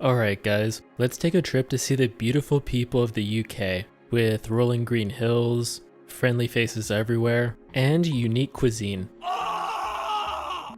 Alright guys, let's take a trip to see the beautiful people of the UK, with rolling green hills, friendly faces everywhere, and unique cuisine.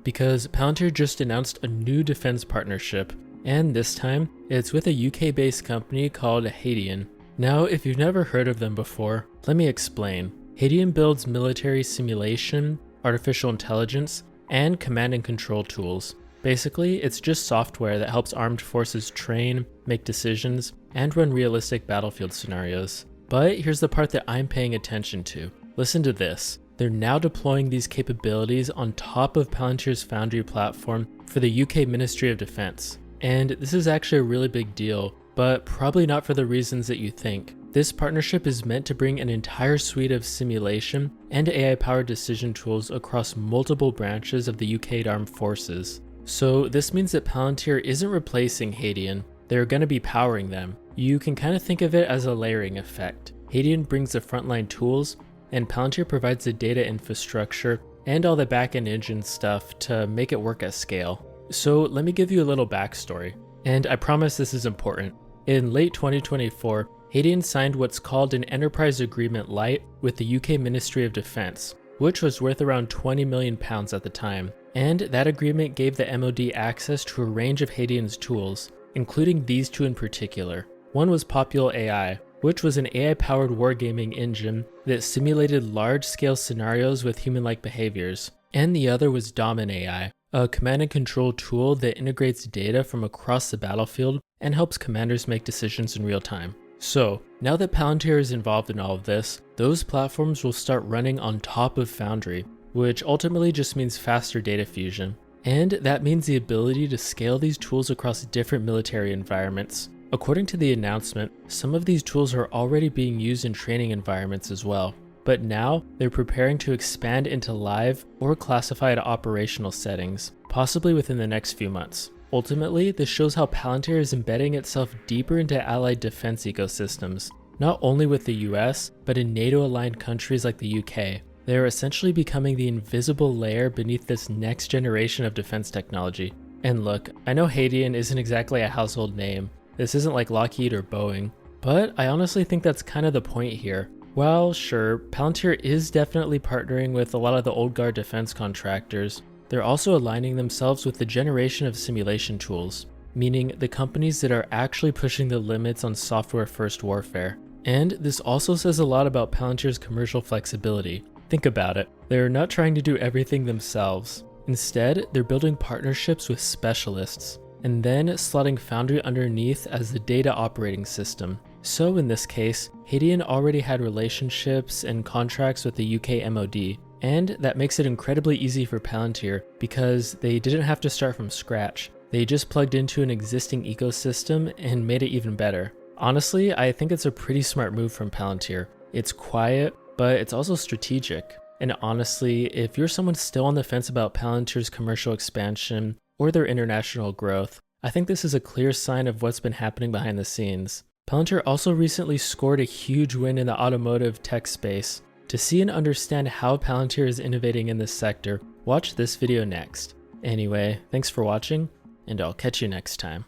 Because Palantir just announced a new defense partnership, and this time, it's with a UK-based company called Hadean. Now, if you've never heard of them before, let me explain. Hadean builds military simulation, artificial intelligence, and command and control tools. Basically, it's just software that helps armed forces train, make decisions, and run realistic battlefield scenarios. But here's the part that I'm paying attention to. Listen to this. They're now deploying these capabilities on top of Palantir's Foundry platform for the UK Ministry of Defense. And this is actually a really big deal, but probably not for the reasons that you think. This partnership is meant to bring an entire suite of simulation and AI-powered decision tools across multiple branches of the UK Armed Forces. So this means that Palantir isn't replacing Hadean, they're going to be powering them. You can kind of think of it as a layering effect. Hadean brings the frontline tools, and Palantir provides the data infrastructure and all the backend engine stuff to make it work at scale. So let me give you a little backstory, and I promise this is important. In late 2024, Hadean signed what's called an Enterprise Agreement Lite with the UK Ministry of Defense, which was worth around £20 million at the time. And that agreement gave the MOD access to a range of Hadean's tools, including these two in particular. One was Popul AI, which was an AI-powered wargaming engine that simulated large-scale scenarios with human-like behaviors. And the other was Domin AI, a command and control tool that integrates data from across the battlefield and helps commanders make decisions in real time. So, now that Palantir is involved in all of this, those platforms will start running on top of Foundry, which ultimately just means faster data fusion. And that means the ability to scale these tools across different military environments. According to the announcement, some of these tools are already being used in training environments as well. But now, they're preparing to expand into live or classified operational settings, possibly within the next few months. Ultimately, this shows how Palantir is embedding itself deeper into allied defense ecosystems, not only with the US, but in NATO-aligned countries like the UK. They are essentially becoming the invisible layer beneath this next generation of defense technology. And look, I know Hadean isn't exactly a household name. This isn't like Lockheed or Boeing, but I honestly think that's kind of the point here. While sure, Palantir is definitely partnering with a lot of the old guard defense contractors, they're also aligning themselves with the generation of simulation tools, meaning the companies that are actually pushing the limits on software-first warfare. And this also says a lot about Palantir's commercial flexibility. Think about it, they're not trying to do everything themselves. Instead, they're building partnerships with specialists, and then slotting Foundry underneath as the data operating system. So in this case, Hadean already had relationships and contracts with the UK MOD, and that makes it incredibly easy for Palantir because they didn't have to start from scratch. They just plugged into an existing ecosystem and made it even better. Honestly, I think it's a pretty smart move from Palantir. It's quiet, but it's also strategic. And honestly, if you're someone still on the fence about Palantir's commercial expansion or their international growth, I think this is a clear sign of what's been happening behind the scenes. Palantir also recently scored a huge win in the automotive tech space. To see and understand how Palantir is innovating in this sector, watch this video next. Anyway, thanks for watching, and I'll catch you next time.